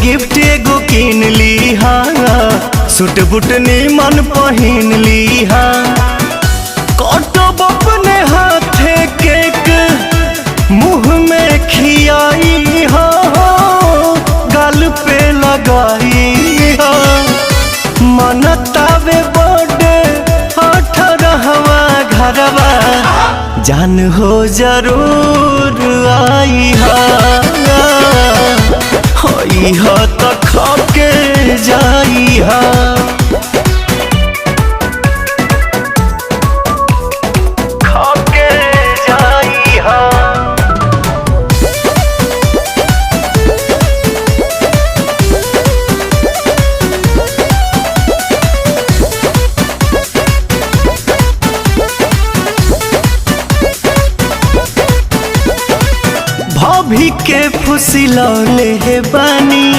Gift एगो किन ली हा, सूट बूट निमन पहिन ली हा। कटब अपने हाथे केक मुँह में खियाई हा, गाल पे लगाई हा। मनतावे बर्थडे 18वां घरवा, जान हो जरूर आई हा। होई हा तो खाके जाई हा। खाके जाई हा। भाभी के फुसिलौले हे बानी,